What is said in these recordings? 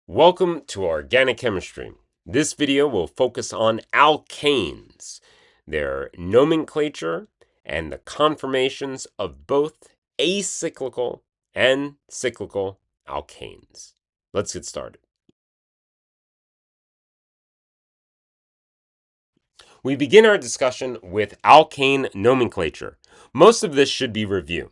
Welcome to Organic Chemistry. This video will focus on alkanes, their nomenclature, and the conformations of both acyclical and cyclical alkanes. Let's get started. We begin our discussion with alkane nomenclature. Most of this should be review.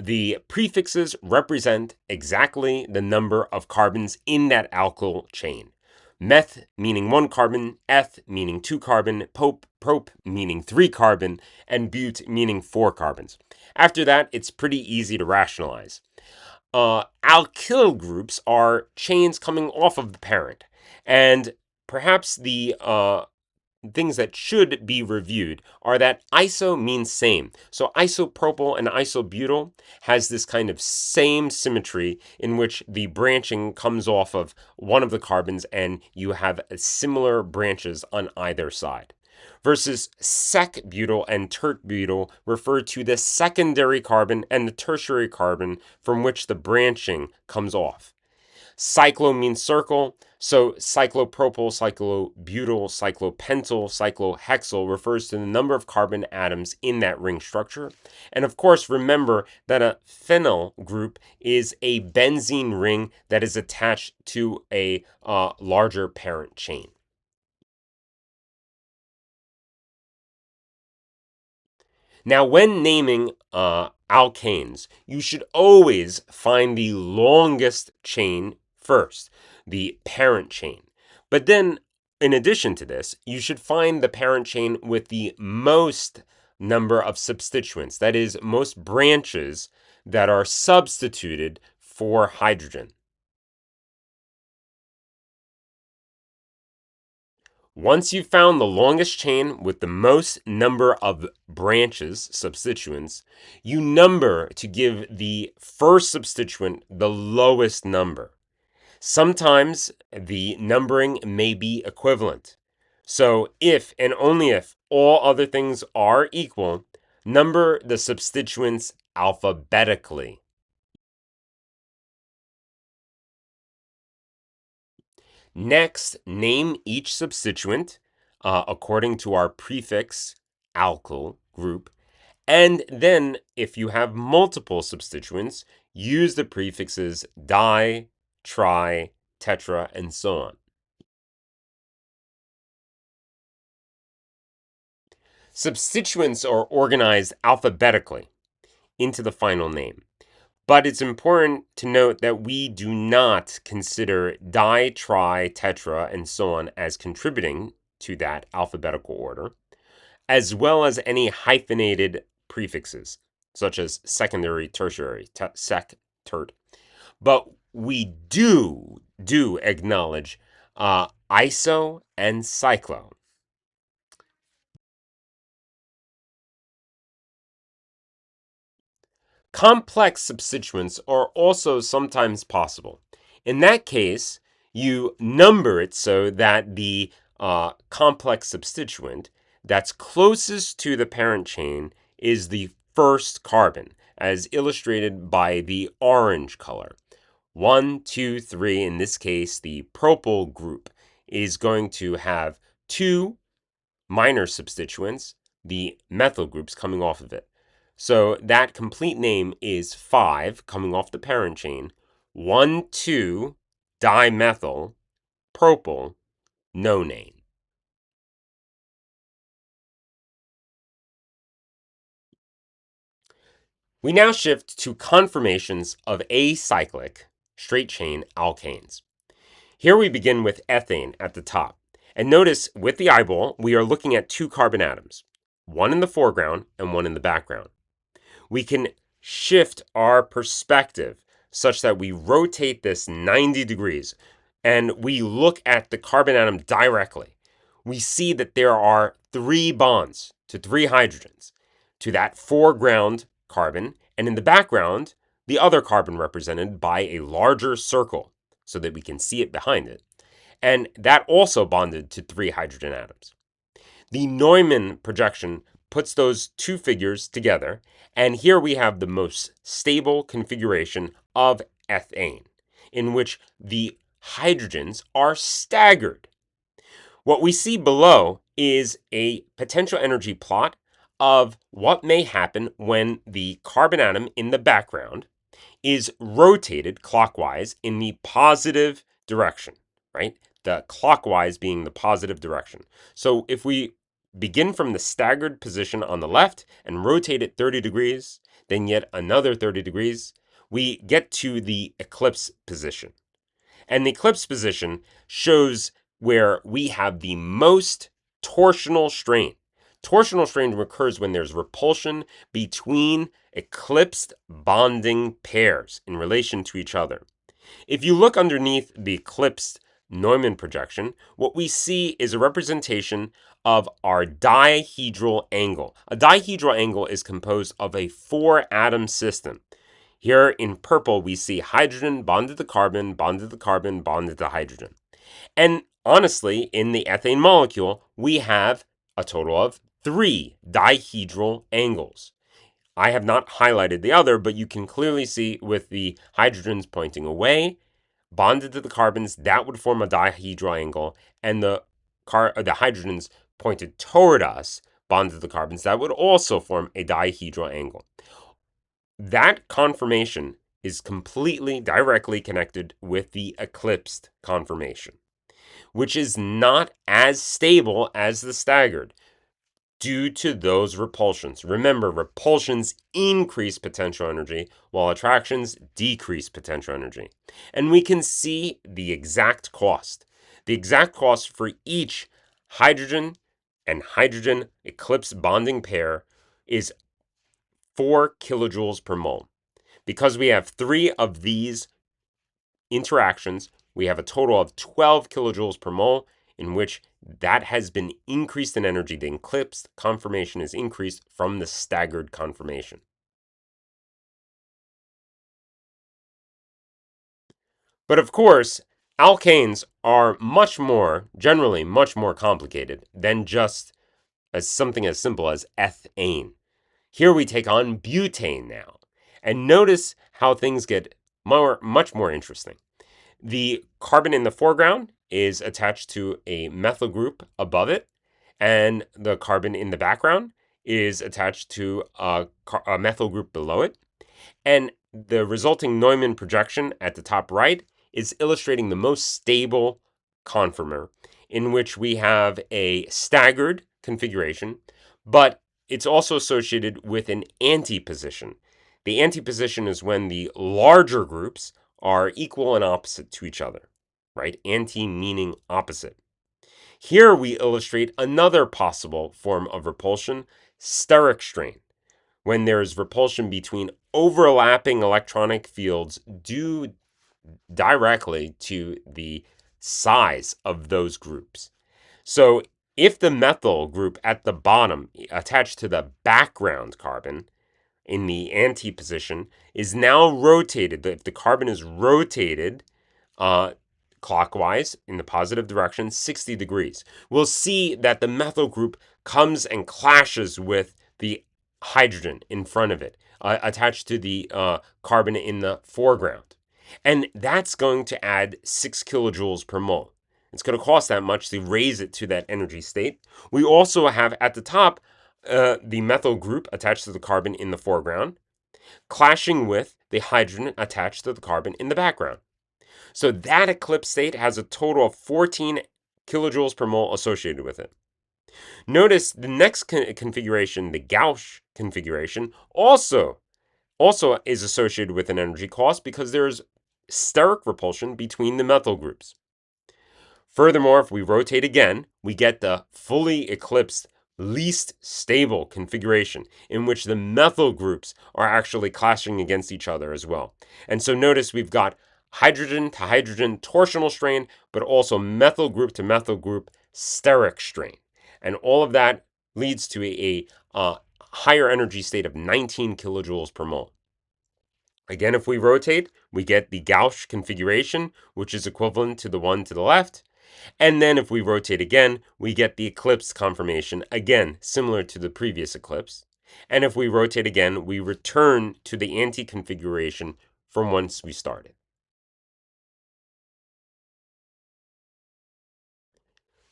The prefixes represent exactly the number of carbons in that alkyl chain. Meth meaning 1 carbon, eth meaning 2 carbon, prop meaning 3 carbon, and but meaning 4 carbons. After that, it's pretty easy to rationalize. Alkyl groups are chains coming off of the parent, and perhaps the things that should be reviewed are that iso means same. So isopropyl and isobutyl has this kind of same symmetry in which the branching comes off of one of the carbons and you have similar branches on either side. Versus sec-butyl and tert-butyl refer to the secondary carbon and the tertiary carbon from which the branching comes off. Cyclo means circle, so cyclopropyl, cyclobutyl, cyclopentyl, cyclohexyl refers to the number of carbon atoms in that ring structure. And of course, remember that a phenyl group is a benzene ring that is attached to a larger parent chain. Now, when naming alkanes, you should always find the longest chain first, the parent chain. But then, in addition to this, you should find the parent chain with the most number of substituents, that is, most branches that are substituted for hydrogen. Once you've found the longest chain with the most number of branches, substituents, you number to give the first substituent the lowest number. Sometimes the numbering may be equivalent. So if and only if all other things are equal, number the substituents alphabetically. Next, name each substituent according to our prefix alkyl group. And then, if you have multiple substituents, use the prefixes di, tri, tetra, and so on. Substituents are organized alphabetically into the final name. But it's important to note that we do not consider di, tri, tetra, and so on as contributing to that alphabetical order, as well as any hyphenated prefixes, such as secondary, tertiary, sec, tert. But we do acknowledge iso and cyclo. Complex substituents are also sometimes possible. In that case, you number it so that the complex substituent that's closest to the parent chain is the first carbon, as illustrated by the orange color. 1, 2, 3, in this case, the propyl group is going to have 2 minor substituents, the methyl groups coming off of it. So that complete name is 5 coming off the parent chain, 1,2-dimethyl propyl nonane. We now shift to conformations of acyclic straight chain alkanes. Here we begin with ethane at the top. And notice with the eyeball, we are looking at 2 carbon atoms, one in the foreground and one in the background. We can shift our perspective such that we rotate this 90 degrees and we look at the carbon atom directly. We see that there are 3 bonds to 3 hydrogens to that foreground carbon, and in the background, the other carbon represented by a larger circle so that we can see it behind it. And that also bonded to 3 hydrogen atoms. The Newman projection puts those 2 figures together, and here we have the most stable configuration of ethane, in which the hydrogens are staggered. What we see below is a potential energy plot of what may happen when the carbon atom in the background is rotated clockwise in the positive direction, right? The clockwise being the positive direction. So if we begin from the staggered position on the left and rotate it 30 degrees, then yet another 30 degrees, we get to the eclipse position. And the eclipse position shows where we have the most torsional strain. Torsional strain occurs when there's repulsion between eclipsed bonding pairs in relation to each other. If you look underneath the eclipsed Newman projection, what we see is a representation of our dihedral angle. A dihedral angle is composed of a 4-atom system. Here in purple, we see hydrogen bonded to carbon, bonded to carbon, bonded to hydrogen. And honestly, in the ethane molecule, we have a total of 3 dihedral angles. I have not highlighted the other, but you can clearly see with the hydrogens pointing away, bonded to the carbons, that would form a dihedral angle, and the hydrogens pointed toward us, bonded to the carbons, that would also form a dihedral angle. That conformation is completely directly connected with the eclipsed conformation, which is not as stable as the staggered due to those repulsions. Remember, repulsions increase potential energy while attractions decrease potential energy. And we can see the exact cost. The exact cost for each hydrogen and hydrogen eclipse bonding pair is 4 kilojoules per mole. Because we have 3 of these interactions, we have a total of 12 kilojoules per mole, in which that has been increased in energy. The eclipsed conformation is increased from the staggered conformation. But of course, alkanes are generally much more complicated than just something as simple as ethane. Here we take on butane now. And notice how things get much more interesting. The carbon in the foreground is attached to a methyl group above it, and the carbon in the background is attached to a methyl group below it. And the resulting Newman projection at the top right is illustrating the most stable conformer, in which we have a staggered configuration, but it's also associated with an antiposition. The antiposition is when the larger groups are equal and opposite to each other, right? Anti meaning opposite. Here we illustrate another possible form of repulsion, steric strain, when there's repulsion between overlapping electronic fields due directly to the size of those groups. So if the methyl group at the bottom attached to the background carbon in the antiposition is now rotated, if the carbon is rotated clockwise in the positive direction 60 degrees, we'll see that the methyl group comes and clashes with the hydrogen in front of it, attached to the carbon in the foreground. And that's going to add 6 kilojoules per mole. It's going to cost that much to raise it to that energy state. We also have at the top the methyl group attached to the carbon in the foreground, clashing with the hydrogen attached to the carbon in the background. So that eclipse state has a total of 14 kilojoules per mole associated with it. Notice the next configuration, the gauche configuration, also is associated with an energy cost because there's steric repulsion between the methyl groups. Furthermore, if we rotate again, we get the fully eclipsed least stable configuration in which the methyl groups are actually clashing against each other as well. And so notice we've got hydrogen to hydrogen torsional strain, but also methyl group to methyl group steric strain. And all of that leads to a higher energy state of 19 kilojoules per mole. Again, if we rotate, we get the gauche configuration, which is equivalent to the one to the left. And then if we rotate again, we get the eclipse conformation, again, similar to the previous eclipse. And if we rotate again, we return to the anti-configuration from whence we started.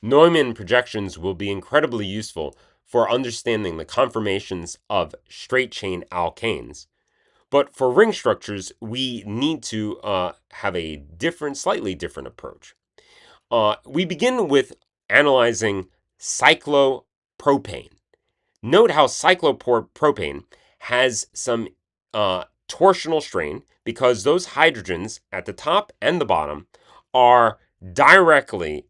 Neumann projections will be incredibly useful for understanding the conformations of straight chain alkanes. But for ring structures, we need to have a slightly different approach. We begin with analyzing cyclopropane. Note how cyclopropane has some torsional strain because those hydrogens at the top and the bottom are directly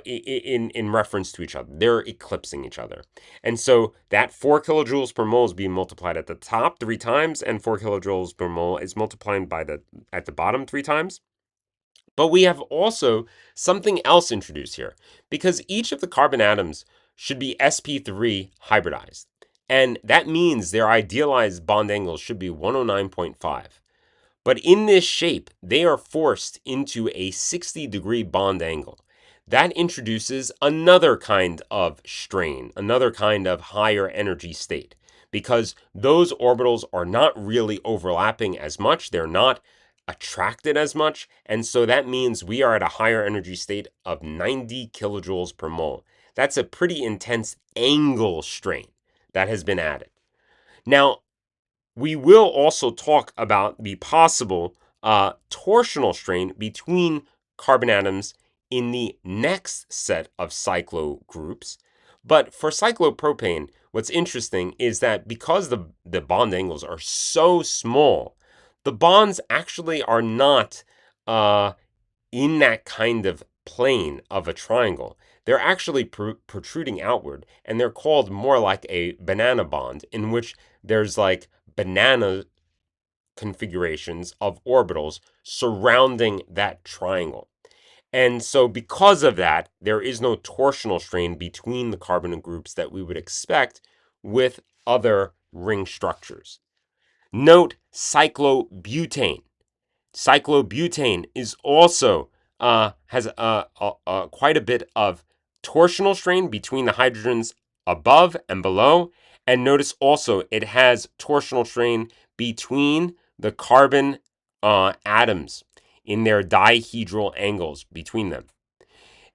in reference to each other. They're eclipsing each other. And so that 4 kilojoules per mole is being multiplied at the top 3 times, and 4 kilojoules per mole is multiplied at the bottom 3 times. But we have also something else introduced here, because each of the carbon atoms should be sp3 hybridized. And that means their idealized bond angle should be 109.5. But in this shape, they are forced into a 60-degree bond angle. That introduces another kind of strain, another kind of higher energy state, because those orbitals are not really overlapping as much. They're not attracted as much. And so that means we are at a higher energy state of 90 kilojoules per mole. That's a pretty intense angle strain that has been added. Now, we will also talk about the possible torsional strain between carbon atoms in the next set of cyclo groups. But for cyclopropane, what's interesting is that because the bond angles are so small, the bonds actually are not in that kind of plane of a triangle. They're actually protruding outward, and they're called more like a banana bond, in which there's like banana configurations of orbitals surrounding that triangle. And so because of that, there is no torsional strain between the carbon groups that we would expect with other ring structures. Note cyclobutane. Cyclobutane is also has quite a bit of torsional strain between the hydrogens above and below. And notice also it has torsional strain between the carbon atoms in their dihedral angles between them.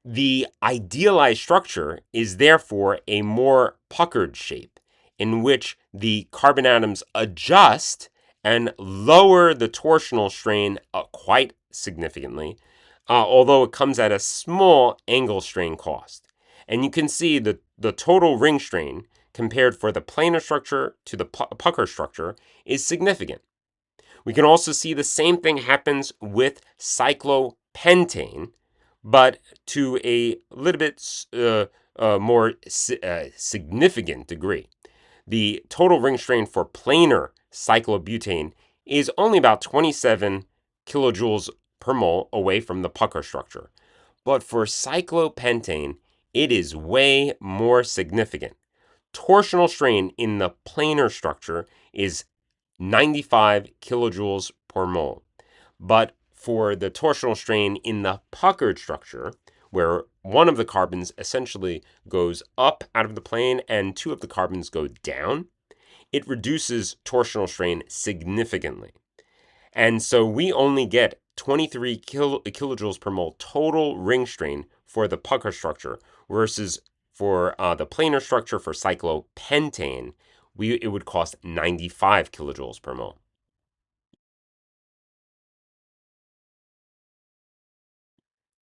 The idealized structure is therefore a more puckered shape in which the carbon atoms adjust and lower the torsional strain quite significantly, although it comes at a small angle strain cost. And you can see the total ring strain compared for the planar structure to the pucker structure is significant. We can also see the same thing happens with cyclopentane, but to a little bit more significant degree. The total ring strain for planar cyclobutane is only about 27 kilojoules per mole away from the pucker structure. But for cyclopentane, it is way more significant. Torsional strain in the planar structure is 95 kilojoules per mole. But for the torsional strain in the puckered structure, where one of the carbons essentially goes up out of the plane and 2 of the carbons go down, it reduces torsional strain significantly. And so we only get 23 kilojoules per mole total ring strain for the pucker structure versus for the planar structure for cyclopentane, it would cost 95 kilojoules per mole.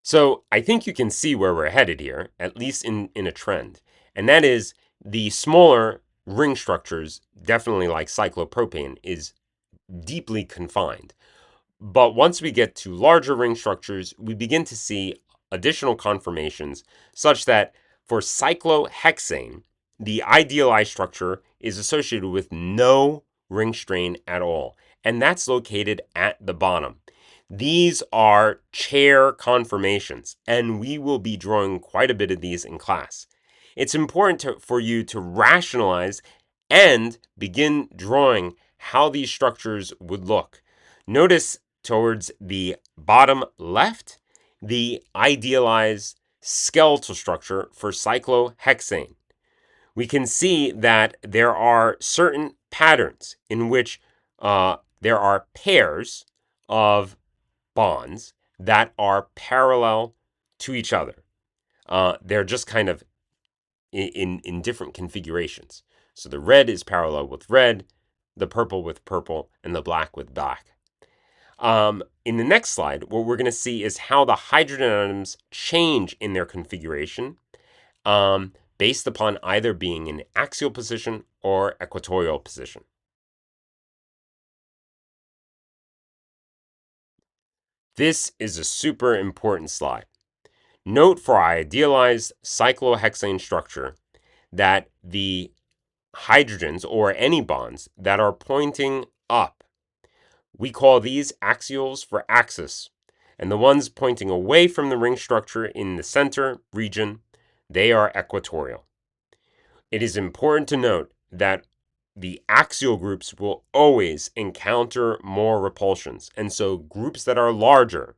So I think you can see where we're headed here, at least in a trend. And that is the smaller ring structures, definitely like cyclopropane, is deeply confined. But once we get to larger ring structures, we begin to see additional conformations such that for cyclohexane, the idealized structure is associated with no ring strain at all. And that's located at the bottom. These are chair conformations, and we will be drawing quite a bit of these in class. It's important for you to rationalize and begin drawing how these structures would look. Notice towards the bottom left, the idealized skeletal structure for cyclohexane. We can see that there are certain patterns in which there are pairs of bonds that are parallel to each other. They're just kind of in different configurations. So the red is parallel with red, the purple with purple, and the black with black. In the next slide, what we're going to see is how the hydrogen atoms change in their configuration based upon either being in axial position or equatorial position. This is a super important slide. Note for our idealized cyclohexane structure that the hydrogens, or any bonds that are pointing up, we call these axials for axis, and the ones pointing away from the ring structure in the center region, they are equatorial. It is important to note that the axial groups will always encounter more repulsions, and so groups that are larger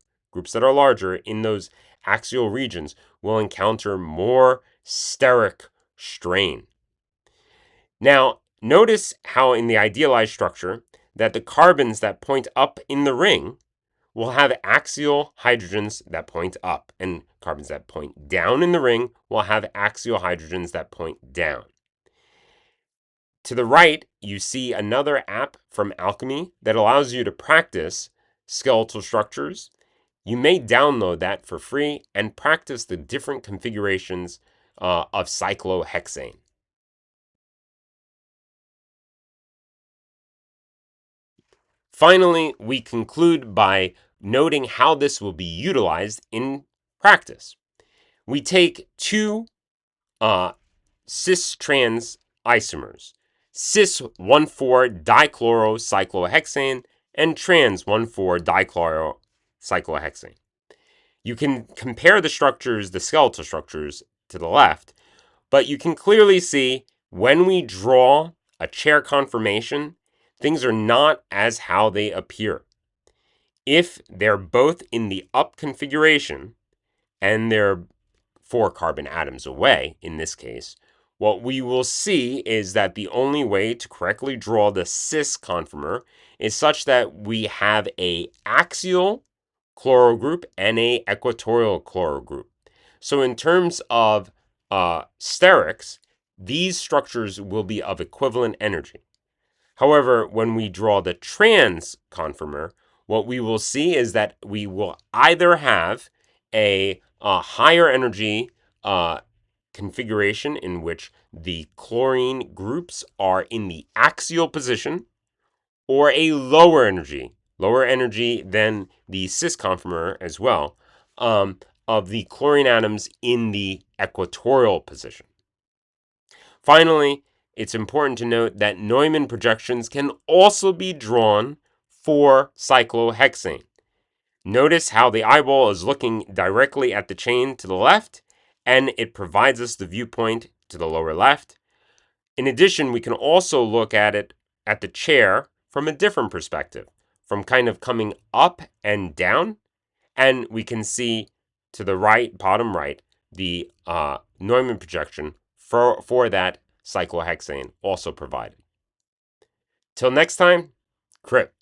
in those axial regions will encounter more steric strain. Now, notice how in the idealized structure that the carbons that point up in the ring will have axial hydrogens that point up, and carbons that point down in the ring will have axial hydrogens that point down. To the right, you see another app from Alchemy that allows you to practice skeletal structures. You may download that for free and practice the different configurations of cyclohexane. Finally, we conclude by noting how this will be utilized in practice. We take two cis-trans isomers, cis 1,4-dichlorocyclohexane and trans 1,4-dichlorocyclohexane. You can compare the structures, the skeletal structures, to the left, but you can clearly see when we draw a chair conformation, things are not as how they appear. If they're both in the up configuration and they're 4 carbon atoms away, in this case, what we will see is that the only way to correctly draw the cis conformer is such that we have a axial chloro group and a equatorial chloro group. So in terms of sterics, these structures will be of equivalent energy. However, when we draw the trans conformer, what we will see is that we will either have a higher energy configuration in which the chlorine groups are in the axial position, or a lower energy than the cis conformer as well, of the chlorine atoms in the equatorial position. Finally, it's important to note that Newman projections can also be drawn for cyclohexane. Notice how the eyeball is looking directly at the chain to the left, and it provides us the viewpoint to the lower left. In addition, we can also look at it at the chair from a different perspective, from kind of coming up and down, and we can see to the right, bottom right, the Newman projection for that cyclohexane also provided. Till next time, Crip.